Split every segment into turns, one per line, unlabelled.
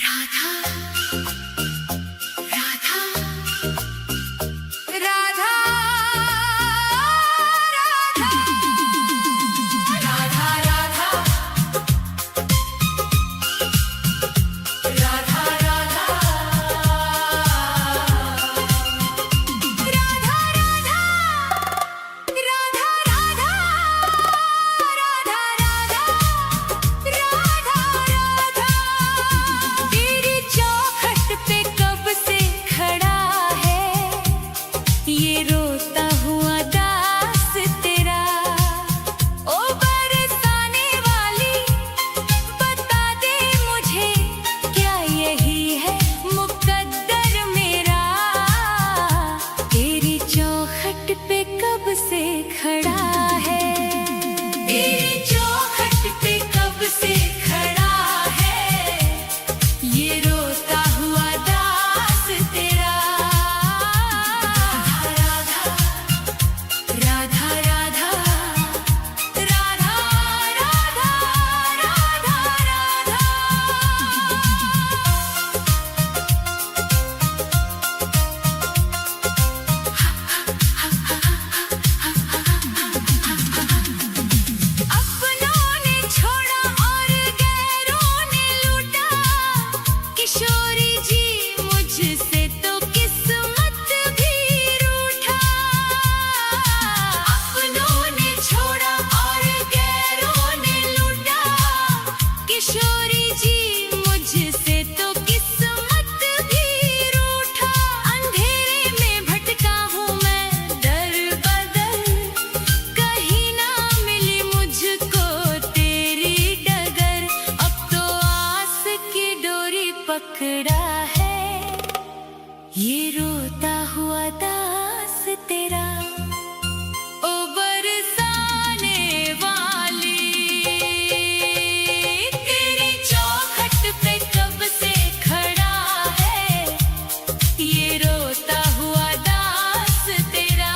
राधा राधा राधा राधा राधा राधा तेरी चौखट पे कब से खड़ा है ये रोता हुआ दास तेरा। ओ बरसाने वाली बता दे मुझे क्या यही है मुकद्दर मेरा। तेरी चौखट पे कब से खड़ा है, तेरी चौखट पे कब से खड़ा है ये रोता हुआ दास तेरा। राधा राधा राधा राधा राधा राधा अपनों ने छोड़ा और गैरों ने लूटा, किशोरी जी मुझसे तो किस्मत भी रूठा। अपनों ने छोड़ा और गैरों ने लूटा, किशोरी जी मुझसे तो किस्मत भी रूठा। अंधेरे में भटका हूँ मैं दर बदर, कहीं ना मिली मुझको तेरी डगर। अब तो आस की डोरी पकड़ा है ये रोता हुआ दास तेरा। ओ बरसाने वाली तेरी चौखट पे कब से खड़ा है ये रोता हुआ दास तेरा।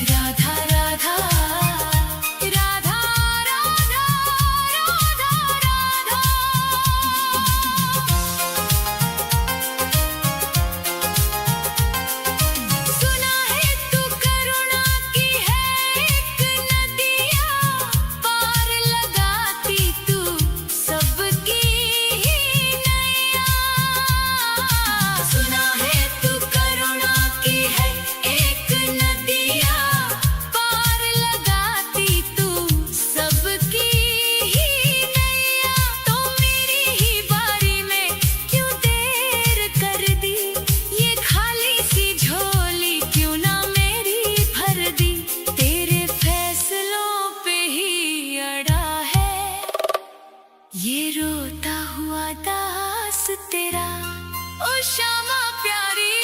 राधा राधा राधा राधा राधा राधा सुना है तू करुणा की है एक नदिया, पार लगाती तू सबकी ही नैया। सुना है तू करुणा की है एक नदिया, पार लगाती तू सबकी ही नैया। तो मेरी ही बारी में क्यों देर कर दी, ये खाली सी झोली क्यों ना मेरी भर दी। तेरे फैसलों पे ही अड़ा है ये रोता हुआ दास तेरा। ओ श्यामा प्यारी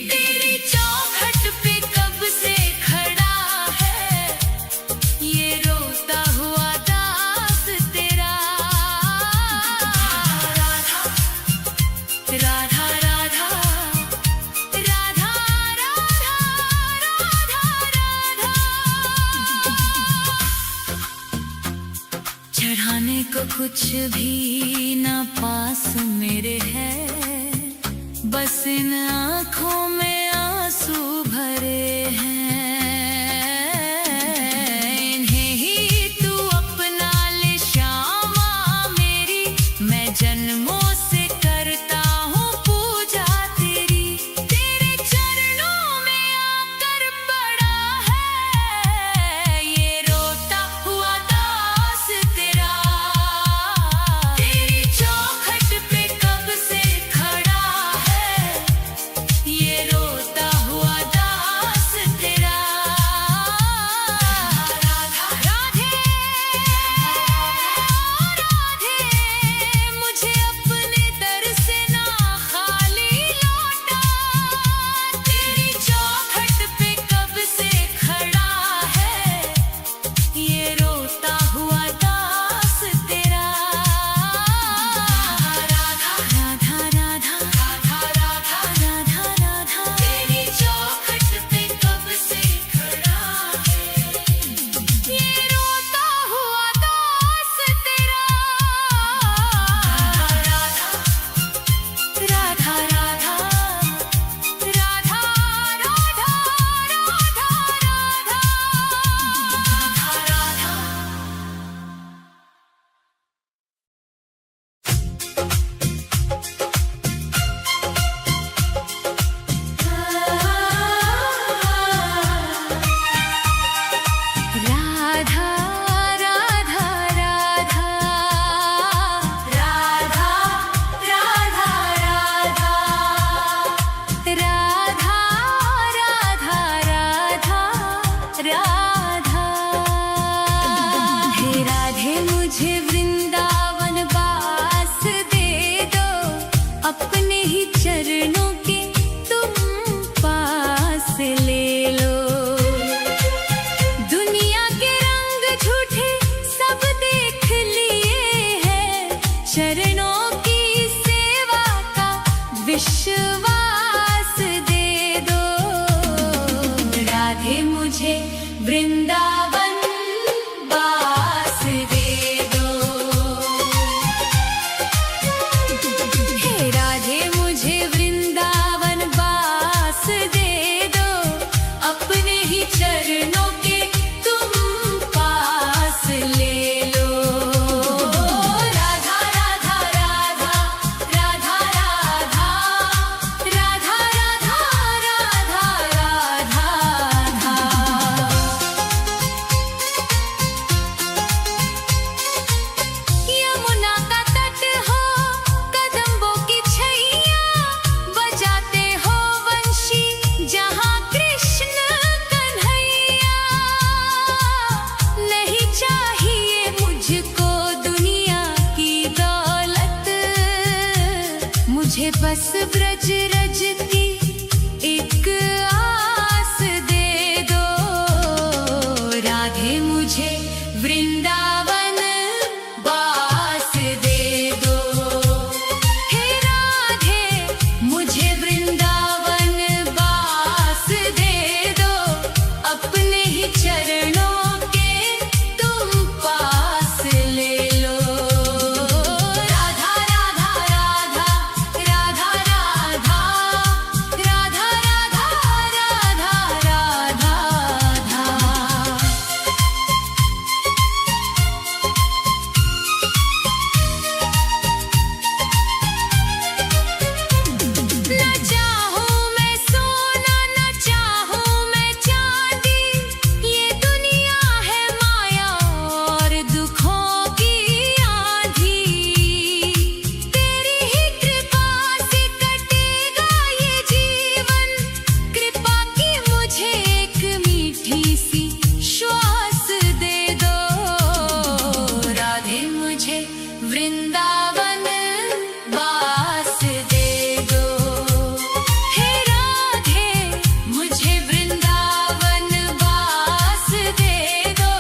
तेरी चौखट पे कब से खड़ा है ये रोता हुआ दास तेरा। राधा राधा राधा राधा राधा चढ़ाने को कुछ भी ना पास मेरे है, बस इन आँखों में आंसू भरे हैं। इन्हें ही तू अपना ले श्यामा मेरी, मैं जन्मों से करता हूँ पूजा तेरी। तेरे चरणों में आकर पड़ा है ये रोता हुआ दास तेरा। तेरी चौखट पे कब से खड़ा है ये रोता हुआ दास तेरा। मुझको दुनिया की दौलत, मुझे बस ब्रज रज की एक आस दे दो। राधे मुझे वृंदावन वास दे दो। हे राधे मुझे वृंदावन वास दे दो। अपने ही चरणों के तुम पास ले लो। राधा राधा राधा राधा राधा राधा राधा राधा राधा राधा। न चाहूं मैं सोना न चाहूं मैं चांदी, ये दुनिया है माया और दुखों की आंधी। तेरी ही कृपा से कटेगा ये जीवन, कृपा की मुझे एक मीठी सी श्वास दे दो। राधे मुझे वृंदावन वास दे दो। हे राधे मुझे वृंदावन वास दे दो।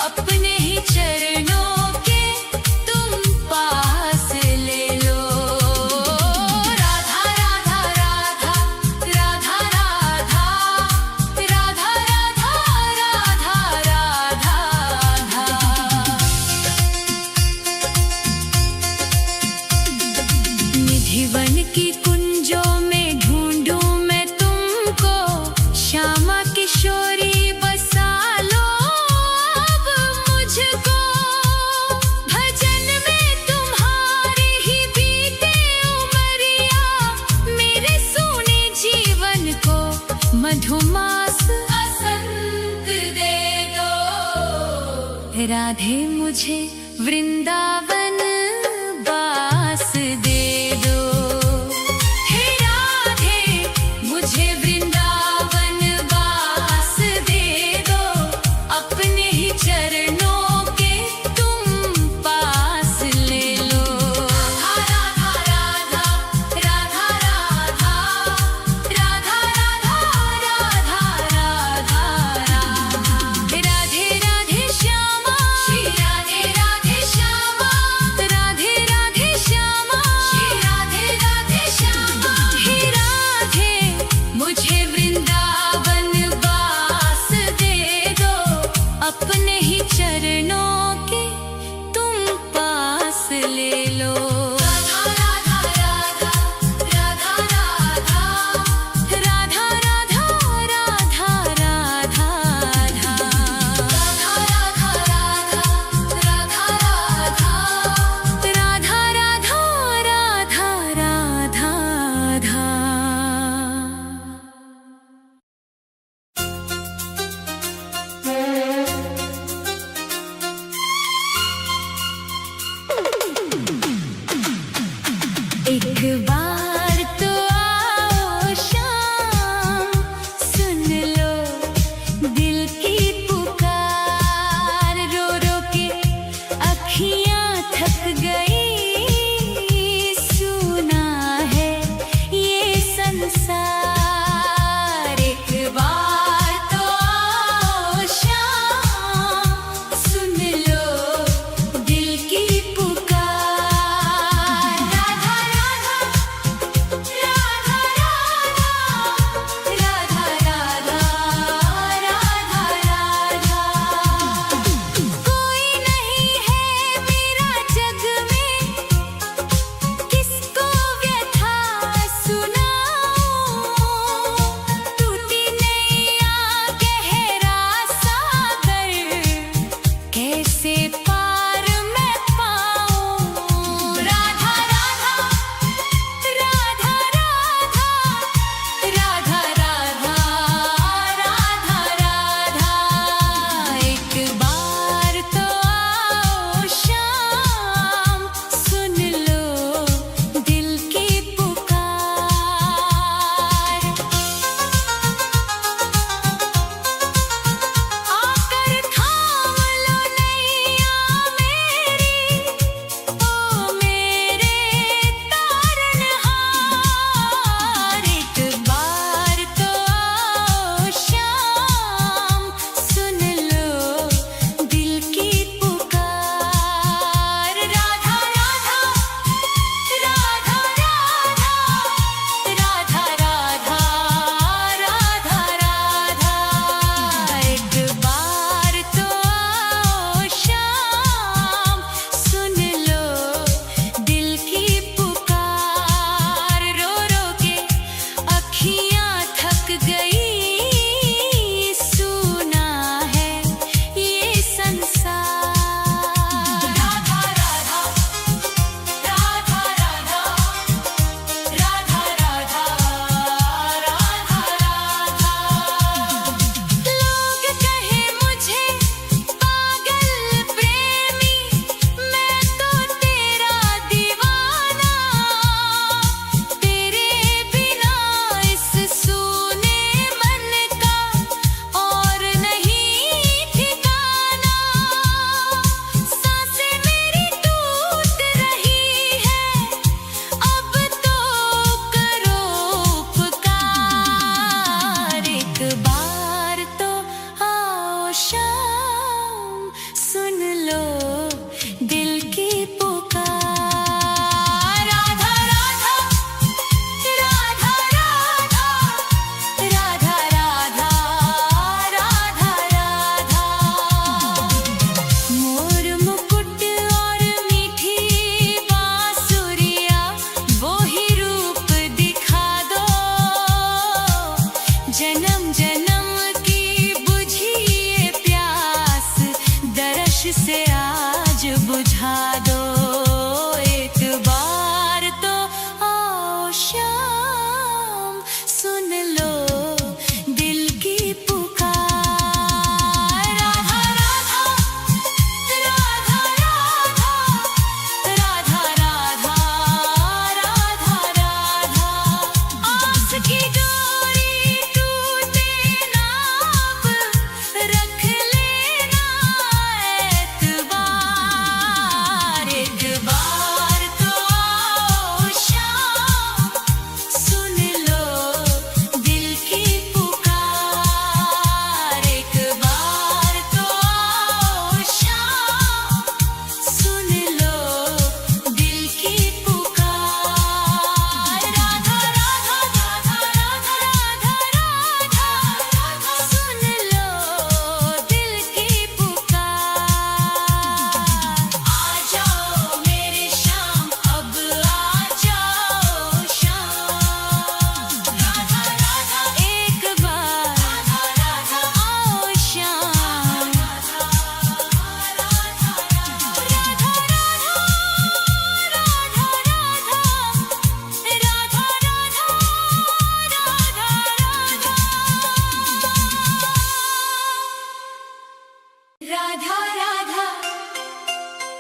अपने ही चरणों के तुम पास ले लो। राधा राधा राधा राधा राधा राधा राधा राधा राधा। निधिवन की कुंजों में ढूंढूं मैं तुमको, श्यामा किशोरी बसा लो अब मुझको। भजन में तुम्हारी ही बीते उमरिया, मेरे सूने जीवन को मधुमास बसंत दे दो। राधे मुझे वृंदावन वास दे दो। हे राधे मुझे वृंदावन वास दे दो। अपने ही चरणों के तुम पास ले लो। राधा राधा राधा राधा राधा राधा राधा राधा राधा। राधे राधे श्यामा श्री राधे राधे श्यामा।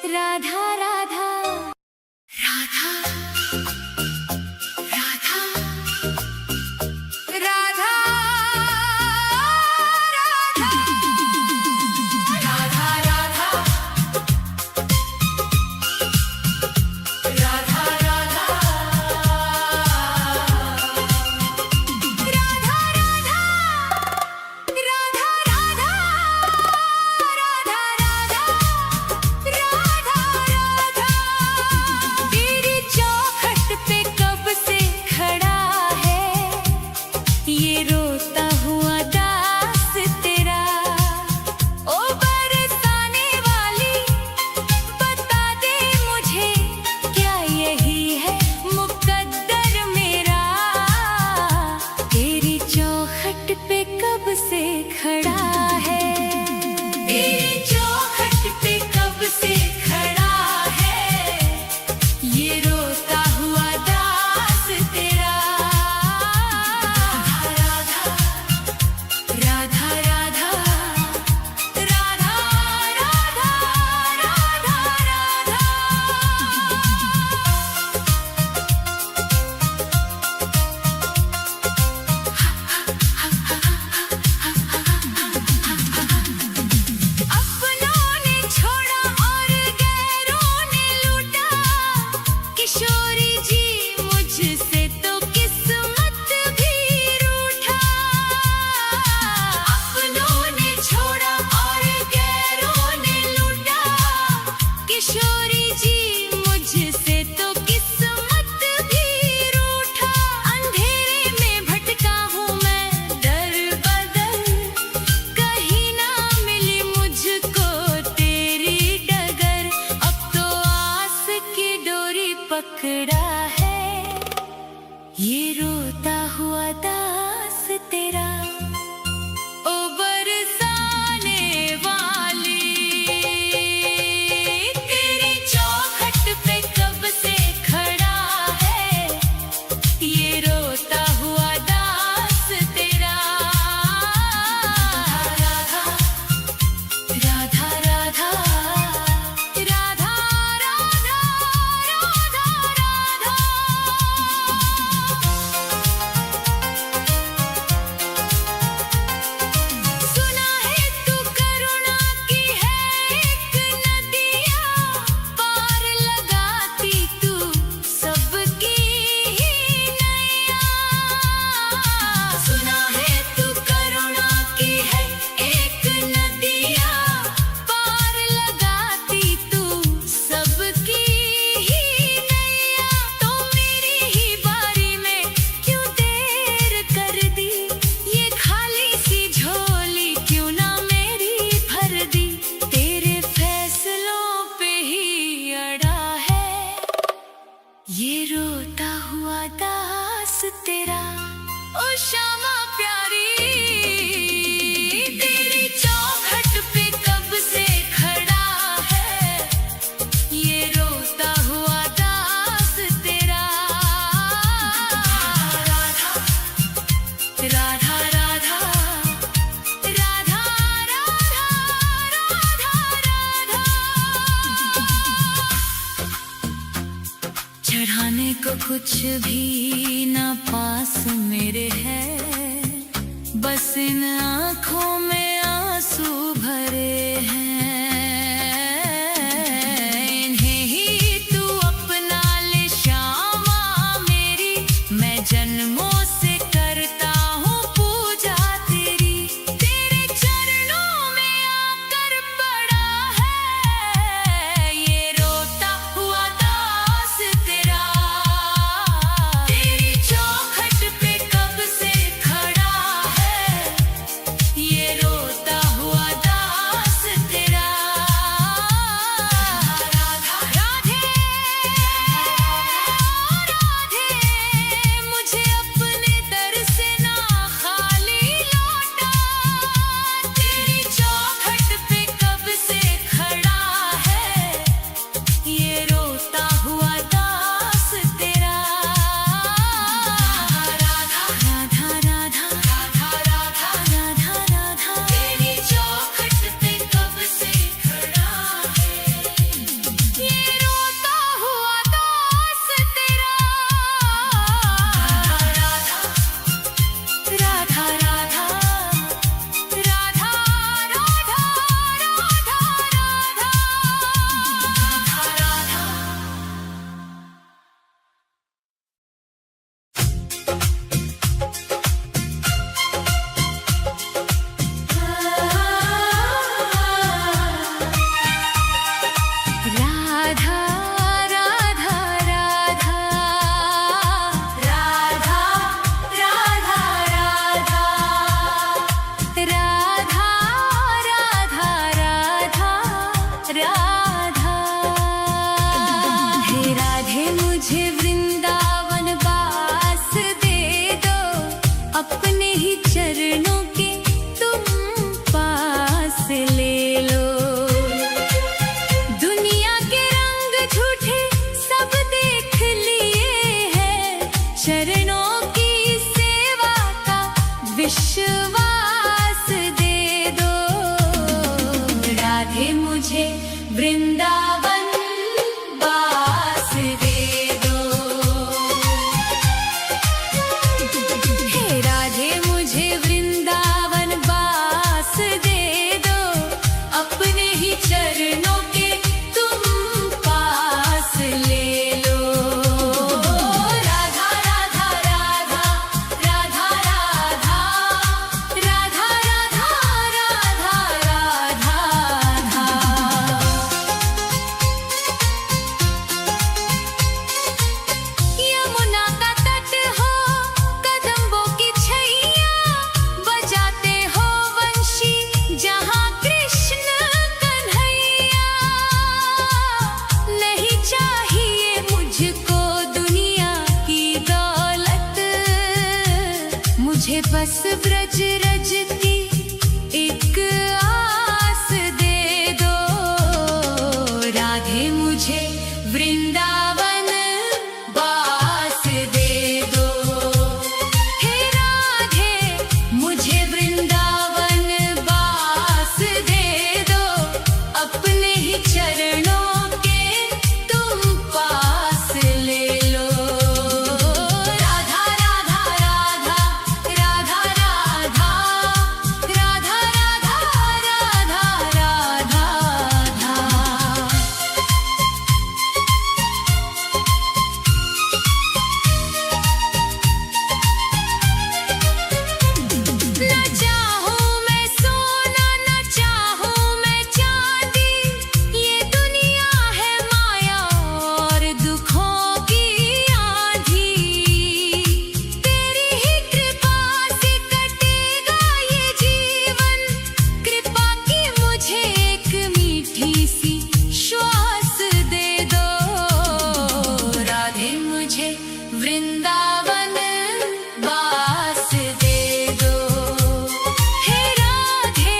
राधा राधा राधा राधा राधा राधा राधा राधा राधा तेरी चौखट पे कब से खड़ा है ये रोता हुआ दास तेरा। ओ बरसाने वाली बता दे मुझे क्या यही है मुकद्दर मेरा। तेरी चौखट पे कब से खड़ा है, तेरी चौखट पे कब से खड़ा है ये रोता हुआ दास तेरा। राधा राधा राधा राधा राधा राधा राधा। अपनों ने छोड़ा और गैरों ने लूटा, किशोरी जी मुझसे तो किस्मत भी रूठा। अपनों ने छोड़ा और गैरों ने लूटा, किशोरी जी मुझसे तो किस्मत भी रूठा। अंधेरे में भटका हूँ मैं दर बदर, कहीं ना मिली मुझको तेरी डगर। अब तो आस की डोरी पकड़ा है ये रोता हुआ दास तेरा। ओ बरसाने वाली तेरी चौखट पे कब से खड़ा है ये रोता हुआ दास तेरा। राधा राधा राधा राधा राधा राधा सुना है तू करुणा की है एक नदिया, पार लगाती तू सबकी ही नैया। सुना है तू करुणा की है एक नदिया, पार लगाती तू सबकी ही नैया। तो मेरी ही बारी में क्यों देर कर दी, ये खाली सी झोली क्यों ना मेरी भर दी। तेरे फैसलों पे ही अड़ा है ये रोता हुआ दास तेरा। ओ श्यामा प्यारी तेरी चौखट पे कब से खड़ा है ये रोता हुआ दास तेरा। राधा राधा राधा राधा राधा राधा राधा। चढ़ाने को कुछ भी ना पास मेरे है, बस इन आँखों में आंसू भरे हैं। इन्हें ही तू अपना ले श्यामा मेरी, मैं जन्मों से करता हूँ पूजा तेरी। तेरे चरणों में आकर पड़ा है ये रोता हुआ दास तेरा। तेरी चौखट पे कब से खड़ा है ये बस ब्रज रज की एक आस दे दो, राधे मुझे वृंदावन वास दे दो। हे राधे मुझे वृंदावन वास दे दो, अपने ही चरणों के तुम पास ले लो। राधा राधा राधा राधा राधा राधा राधा राधा राधा। न चाहूं मैं सोना न चाहूं मैं चांदी, ये दुनिया है माया और दुखों की आंधी। तेरी ही कृपा से कटेगा ये जीवन, कृपा की मुझे एक मीठी सी श्वास दे दो। राधे मुझे वृंदावन वास दे दो। हे राधे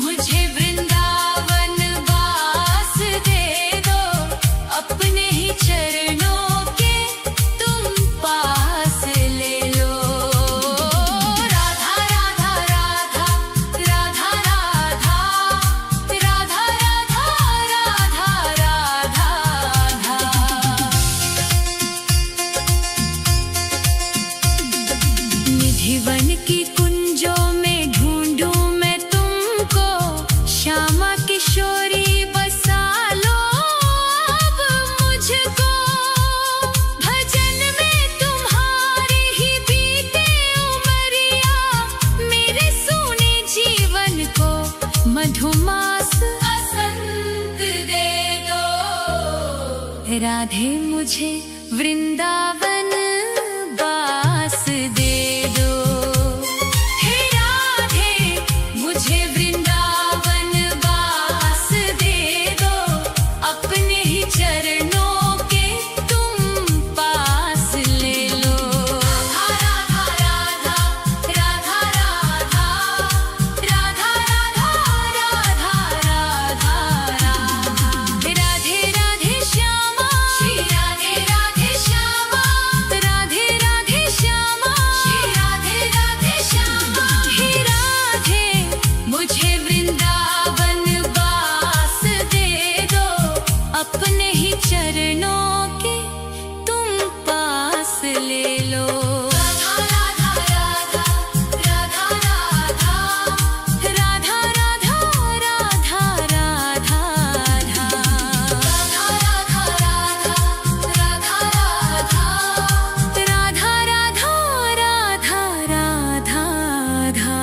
मुझे वृंदावन वास दे दो, अपने ही चरणों के तुम पास ले लो। राधा राधा राधा राधा राधा राधा राधा राधा राधा। निधिवन की कुंजों में ढूंढूं मैं तुमको, श्यामा किशोरी बसा लो अब मुझको। भजन में तुम्हारी ही बीते उमरिया, मेरे सूने जीवन को मधुमास बसंत दे दो। राधे मुझे वृंदावन वास दे दो। हे राधे मुझे वृंदावन वास दे दो, अपने ही चरणों के तुम पास ले लो। राधा राधा राधा राधा राधा राधा राधा राधा राधा। राधे राधे श्यामा श्री राधे राधे श्यामा, राधे राधे श्यामा श्री राधे राधे श्यामा। हे राधे मुझे वृंदावन वास दे दो, अपने ही चरणों के तुम पास ले लो। राधा राधा राधा राधा राधा राधा राधा राधा राधा राधा राधा राधा राधा राधा राधा।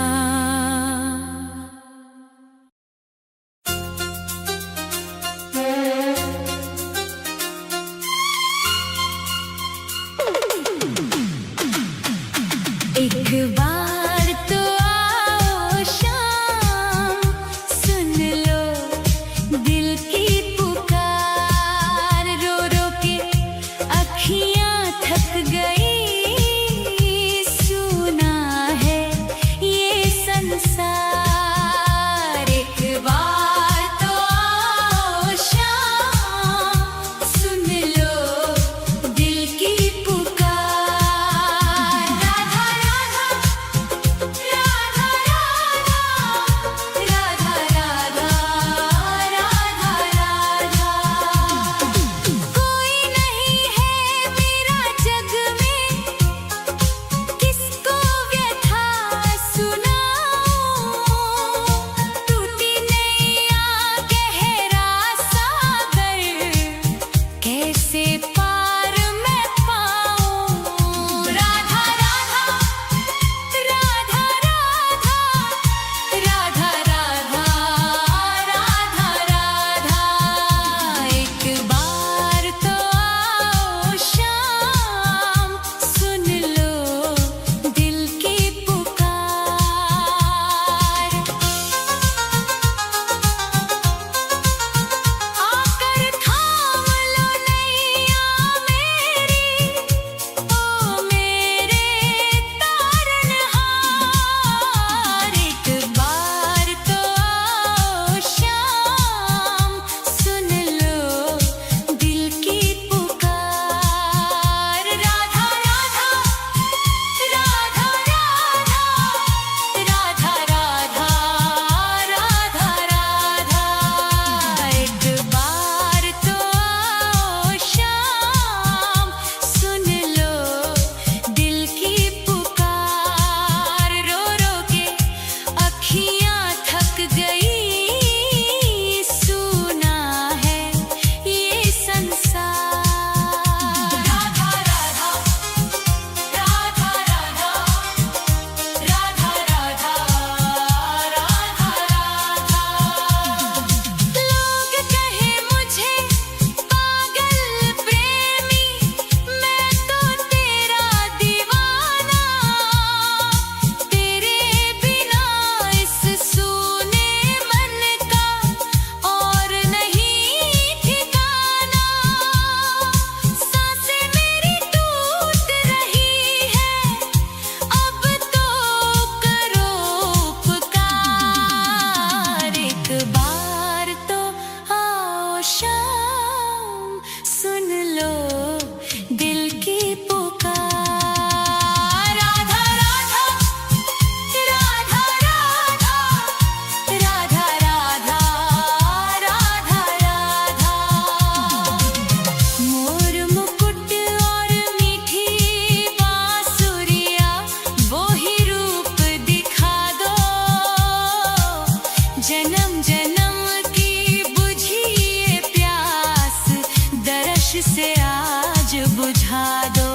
बुझा दो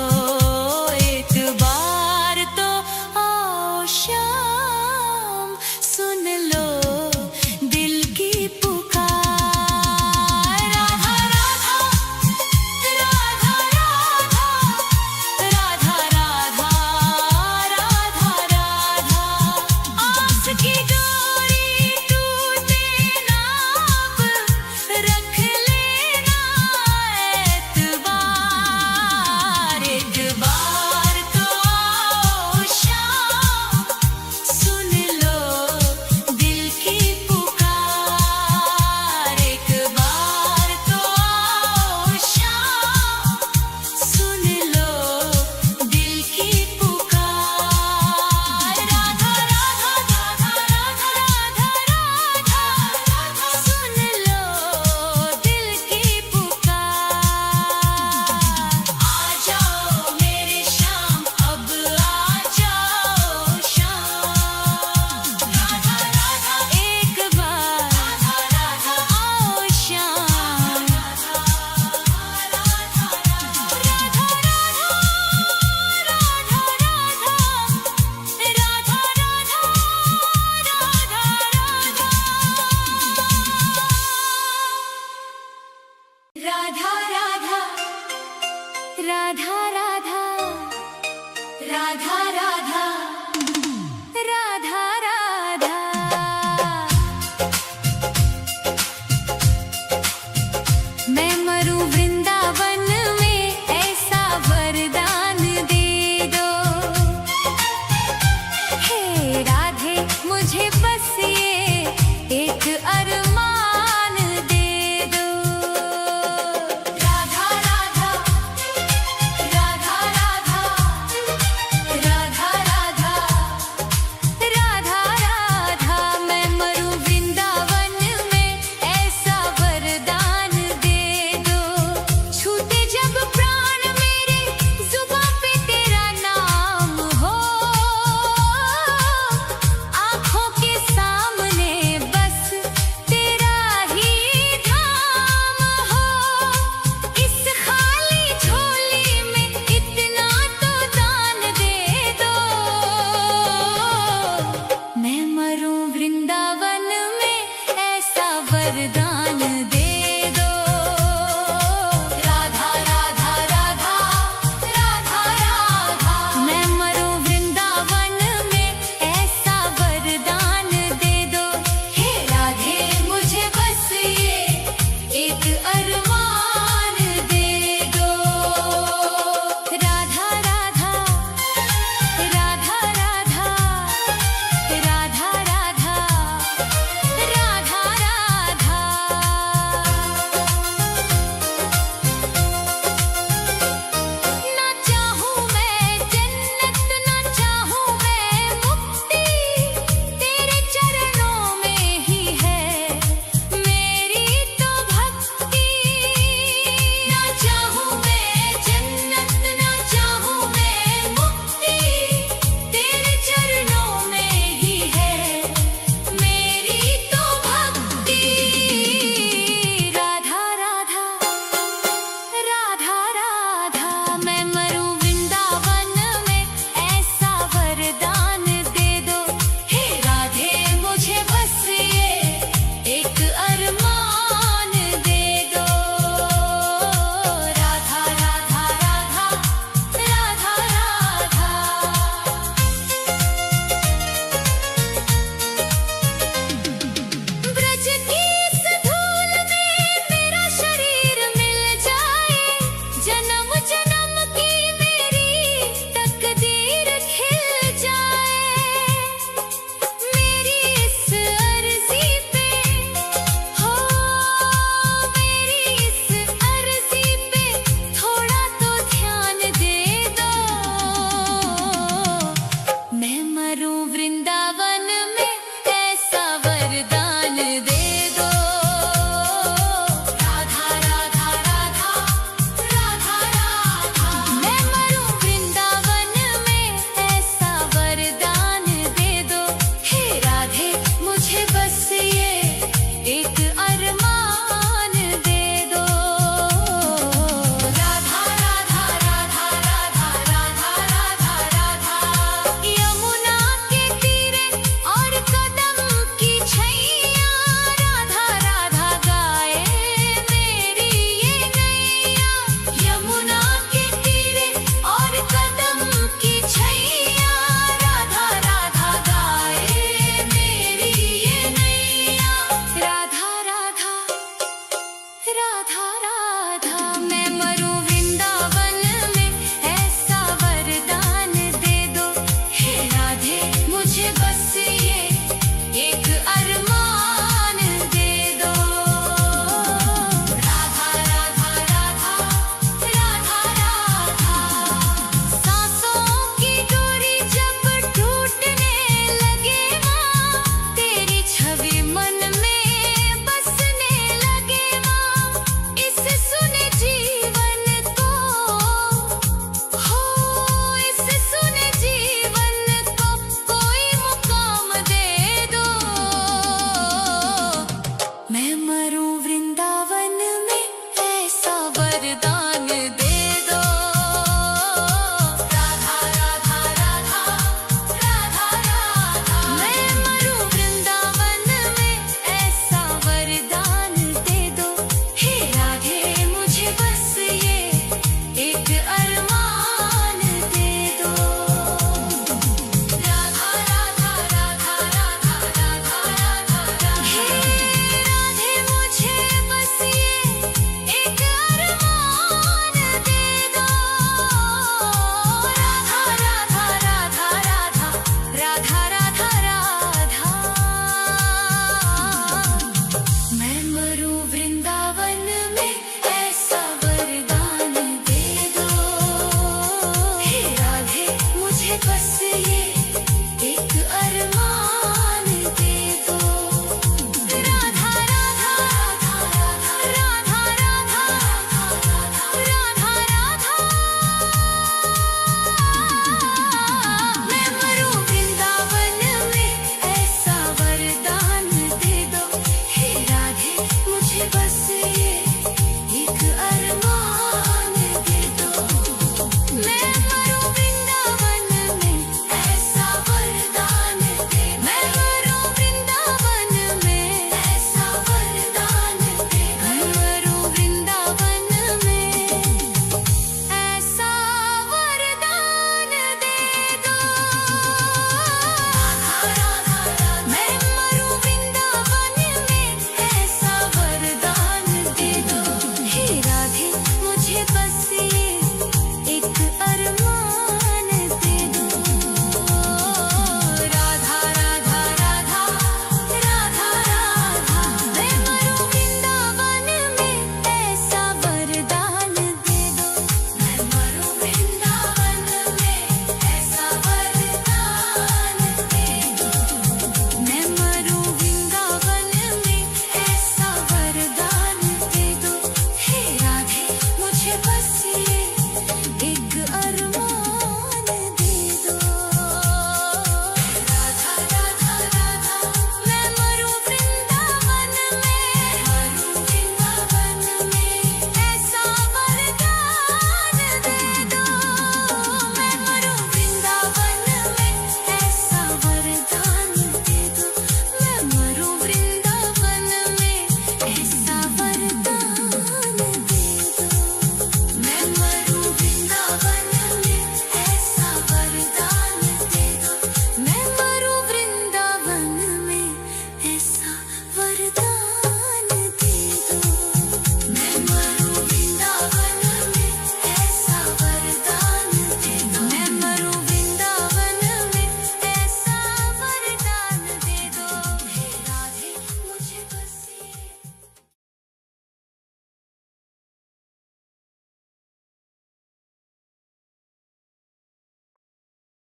एक बार तो आओ शाम सुन लो दिल की पुकार राधा राधा राधा राधा राधा राधा राधा आस की डोरी टूटे ना अब रख लेना एतबार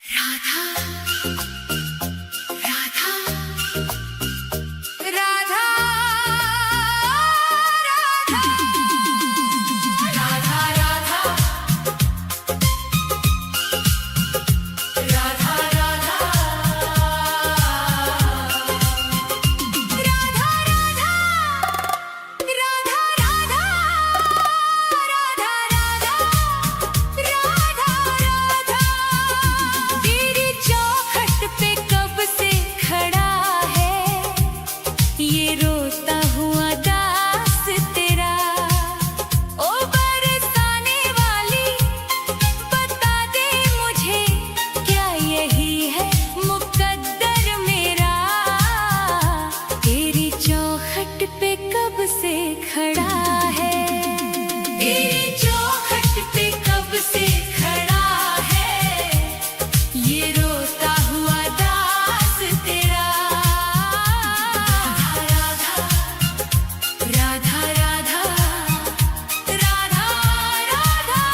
राधा राधा राधा राधा राधा राधा राधा तेरी चौखट पे कब से खड़ा है ये रोता हुआ दास तेरा। ओ बरसाने वाली बता दे मुझे क्या यही है मुकद्दर मेरा। तेरी चौखट पे कब से खड़ा है, तेरी चौखट पे कब से खड़ा है ये रोता हुआ दास तेरा। राधा राधा राधा राधा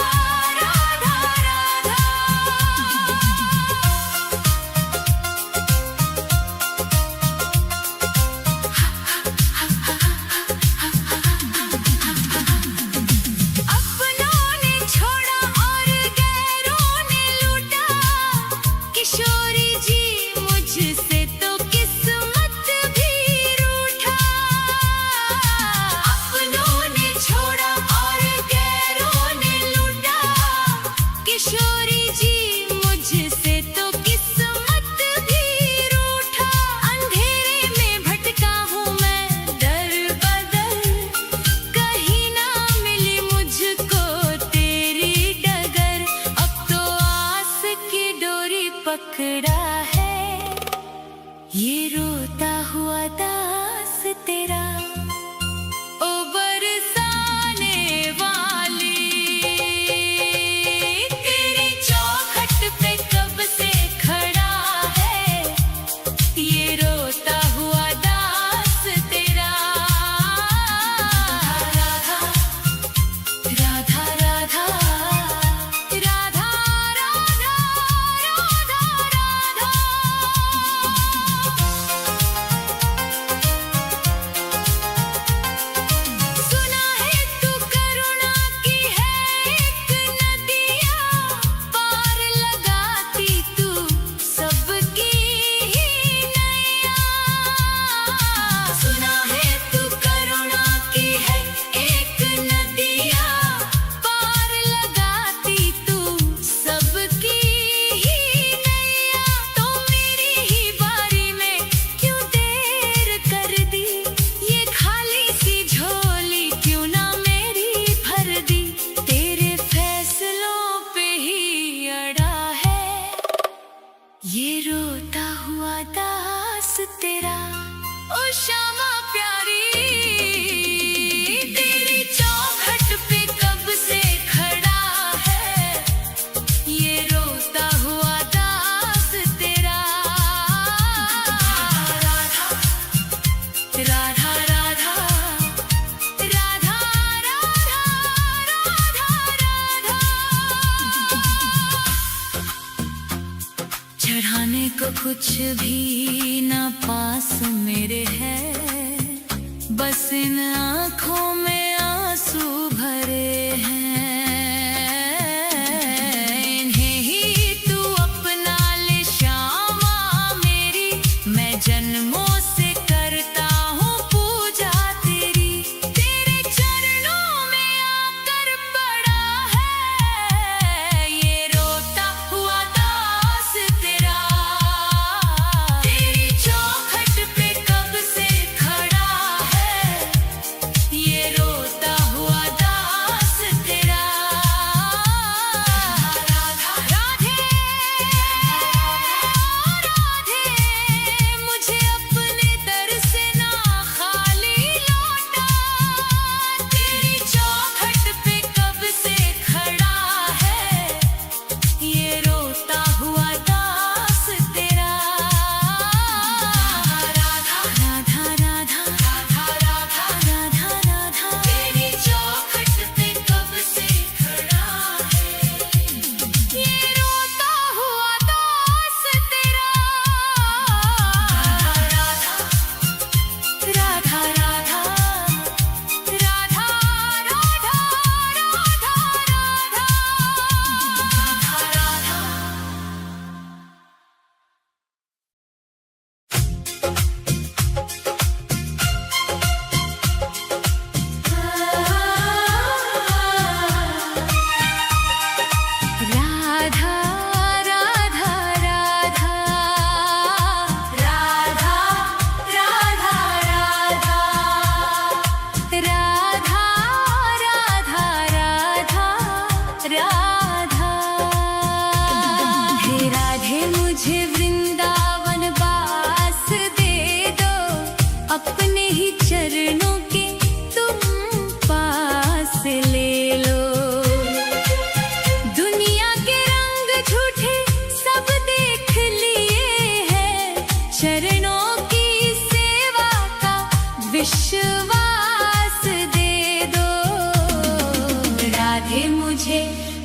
राधा राधा अपनों ने छोड़ा और गैरों ने लूटा, किशोरी जी मुझसे तो किस्मत भी रूठा। अपनों ने छोड़ा और गैरों ने लूटा, किशोरी जी मुझसे तो किस्मत भी रूठा। अंधेरे में भटका हूँ मैं दर बदर, कहीं ना मिली मुझको तेरी डगर। अब तो आस की डोरी पकड़ा है ये रोता हुआ दास तेरा। ओ बरसाने वाली तेरी चौखट पे कब से खड़ा है ये रोता हुआ दास तेरा। राधा राधा राधा राधा राधा राधा सुना है तू करुणा की है एक नदिया, पार लगाती तू सबकी ही नैया। सुना है तू करुणा की है एक नदिया, पार लगाती तू सबकी ही नैया। तो मेरी ही बारी में क्यों देर कर दी, ये खाली सी झोली क्यों ना मेरी भर दी। तेरे फैसलों पे ही अड़ा है ये रोता हुआ दास तेरा। ओ श्यामा प्यारी तेरी चौखट पे कब से खड़ा है ये रोता हुआ दास तेरा। राधा राधा राधा राधा राधा चढ़ाने को कुछ भी ना पास मेरे है, बस इन आँखों में आंसू भरे हैं। इन्हें ही तू अपना ले श्यामा मेरी, मैं जन्मों से करता हूँ पूजा तेरी। तेरे चरणों में आकर पड़ा है ये रोता हुआ दास तेरा। तेरी चौखट पे कब से खड़ा है ये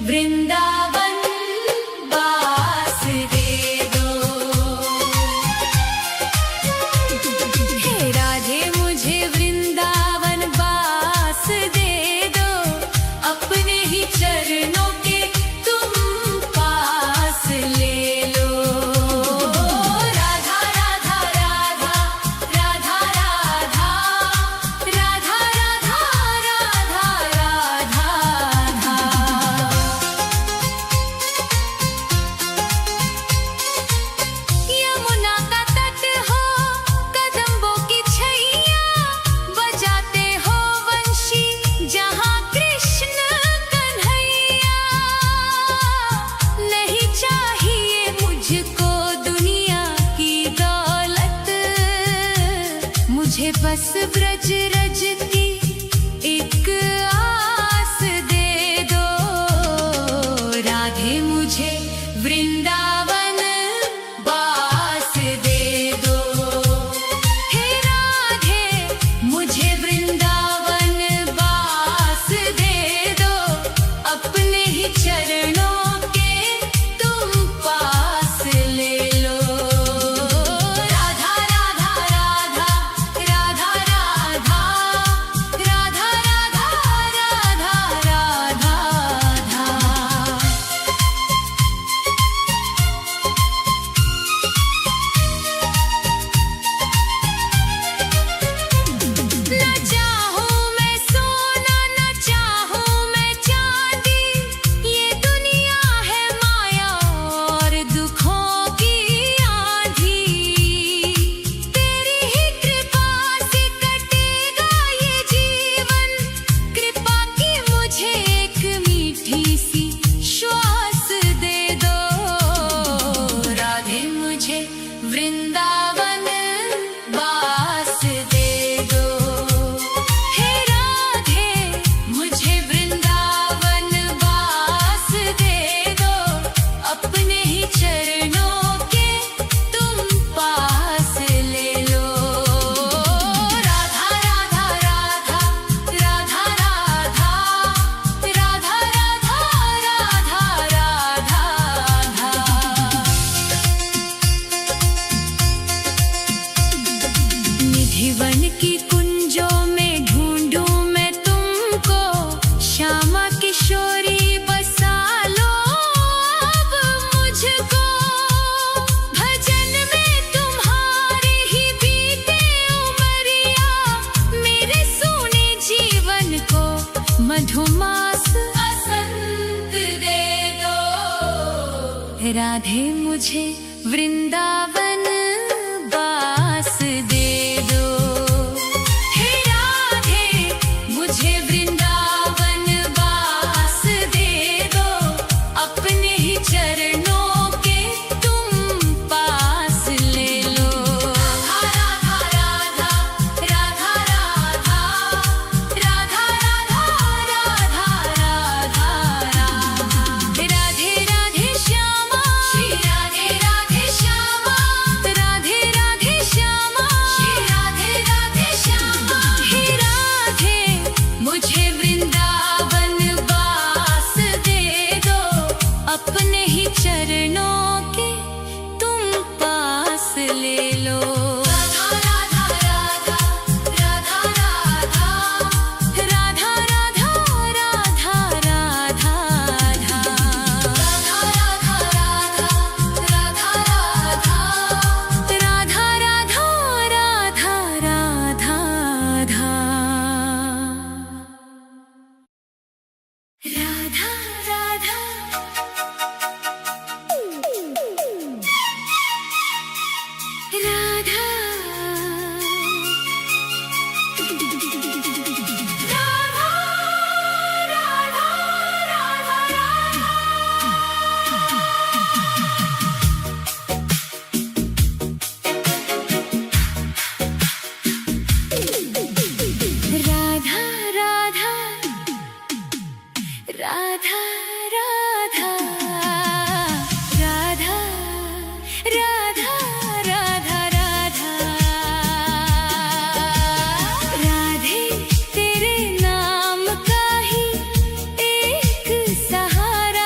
वृंदावन बास दे दो। हे राधे मुझे वृंदावन बास दे दो, अपने ही चरणों के तुम पास ले लो। राधा राधा राधा राधा राधा राधा राधा राधा राधा राधा। यमुना का तट हो, कदम्बों की छैया, बजाते हो वंशी जहाँ कृष्ण कन्हैया। नहीं चाहिए मुझको दुनिया की दौलत, मुझे बस ब्रज रज की एक आस दे दो। राधे मुझे वृंदावन बास दे दो। हे राधे मुझे वृंदावन बास दे दो, अपने ही चरणों के तुम पास ले लो। राधा राधा राधा राधा राधा राधा राधा राधा राधा राधा। न चाहूं मैं सोना, न चाहूं मैं चांदी, ये दुनिया है माया और दुखों की आंधी। तेरी ही कृपा से कटेगा ये जीवन, कृपा की मुझे एक मीठी सी श्वास दे दो। राधे मुझे वृंदावन बास दे दो। हे राधे मुझे वृंदावन बास दे दो, अपने ही चरणों के तुम पास ले लो। राधा राधा राधा राधा राधा राधा राधा राधा राधा राधा। निधिवन की कुंजों में ढूंढूं मैं तुमको, श्यामा किशोरी बसा लो अब मुझको। भजन में तुम्हारे ही बीते उमरिया, मेरे सूने जीवन को मधुमास बसंत दे दो। राधे मुझे वृंदावन बास दे दो। हे राधे मुझे वृंदावन बास दे दो, अपने ही चरणों के तुम पास ले लो। राधा राधा राधा राधा राधा राधा राधा राधा राधा। राधे राधे श्यामा, श्री राधे राधे श्यामा, राधे राधे श्यामा, श्री राधे राधे श्यामा। हे राधे मुझे वृंदावन बास दे दो, अपने ही चरणों के तुम पास ले लो। राधा राधा राधा राधा राधा राधा राधा राधा राधा राधा। राधा राधा राधा राधा राधा राधा राधा राधा राधा। राधा राधा राधा राधे तेरे नाम का ही एक सहारा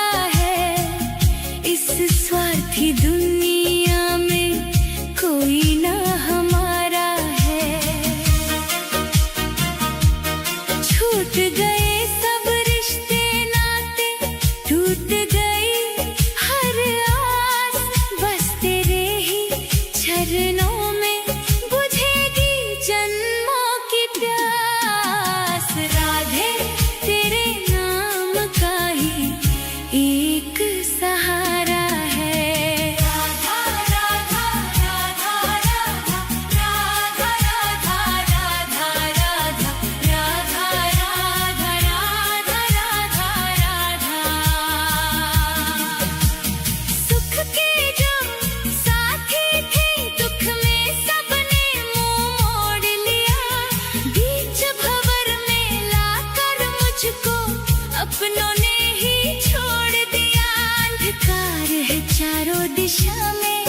अपनों ने ही छोड़ दिया। अंधकार है चारों दिशा में,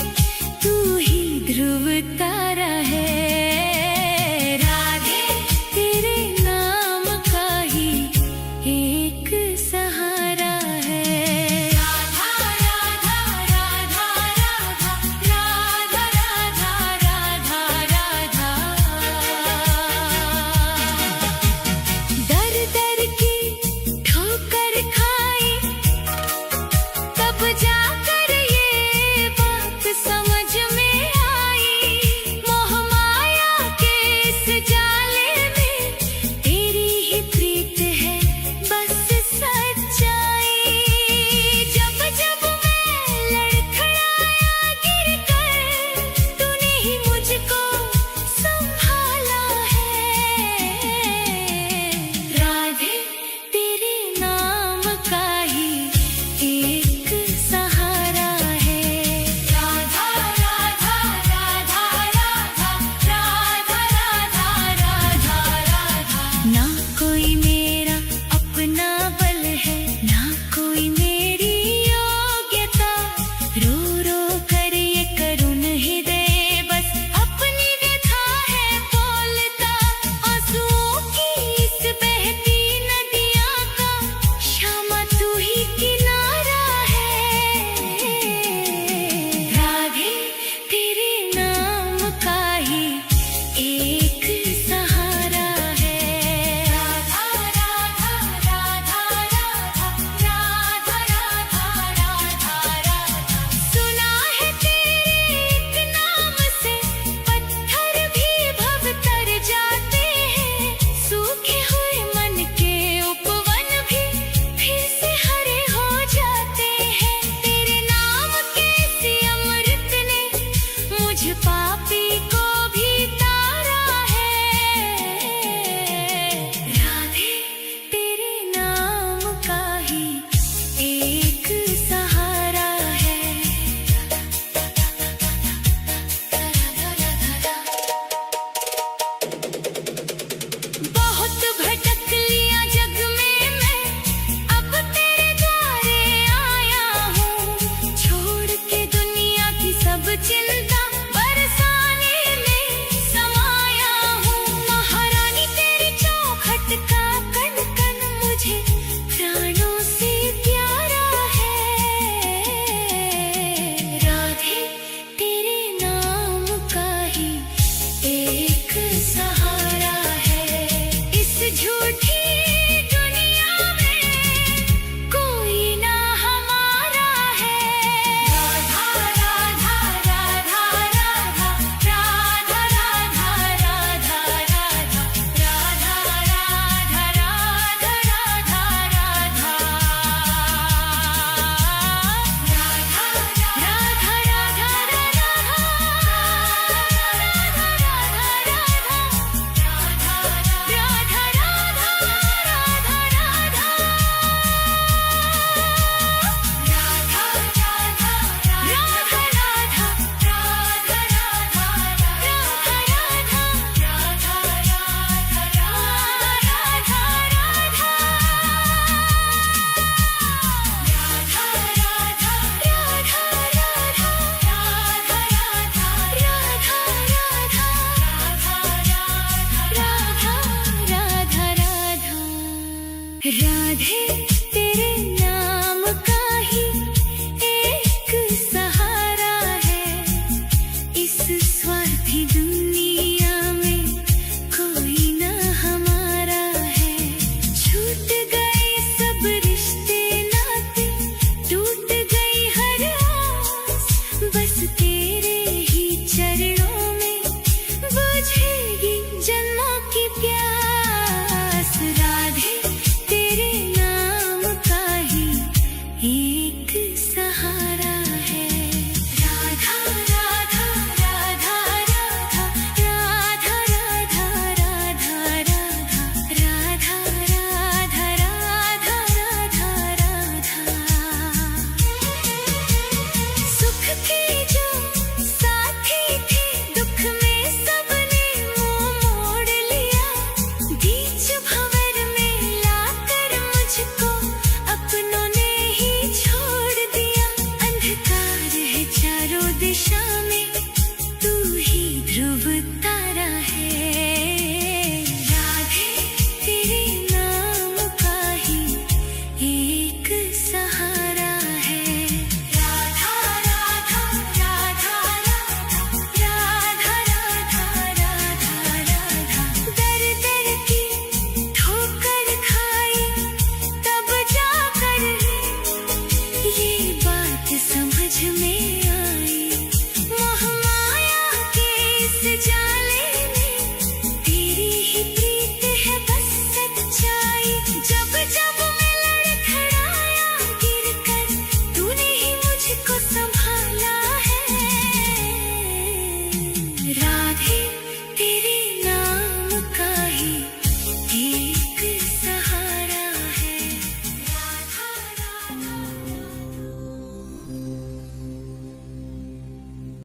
तू ही ध्रुव तारा है। राधे तेरे नाम का ही एक सहारा है। राधा राधा राधा राधा राधा राधा राधा राधा। दर दर की ठोकर खाई, तब जाकर ये बात समझ में आई। मोह माया के इस जाले में तेरी ही प्रीत है बस सच्चाई। जब जब मैं लड़खड़ाया गिरकर, तूने ही मुझको संभाला है। राधे तेरे नाम का ही एक सहारा है। राधा राधा राधा राधा राधा राधा राधा। ना कोई मेरा अपना बल है, ना कोई मेरी योग्यता। रो रो कर ये करुण हृदय बस अपनी व्यथा है बोलता। आंसुओं की इस बहती नदियाँ का श्यामा तू ही किनारा है। राधे तेरे नाम का ही एक सहारा है। राधा राधा राधा राधा राधा राधा राधा। सुना है तेरे एक नाम से पत्थर भी भव तर जाते हैं। सूखे हुए मन के उपवन भी फिर से हरे हो जाते हैं। तेरे नाम के इसी अमृत ने मुझ पापी को भी तारा है। राधे तेरे नाम का ही एक सहारा है। बहुत भटक लिया जग में मैं, अब तेरे द्वारे आया हूँ। छोड़ के दुनिया की सब चिंता बरसाने में समाया हूँ। महारानी तेरी चौखट का कण कण मुझे प्राणों से प्यारा है। राधे तेरे नाम का ही एक सहारा है। इस झूठी दुनिया में कोई ना हमारा है। राधा राधा राधा राधा राधा राधा राधा राधा राधा राधा राधा राधा राधा। राधे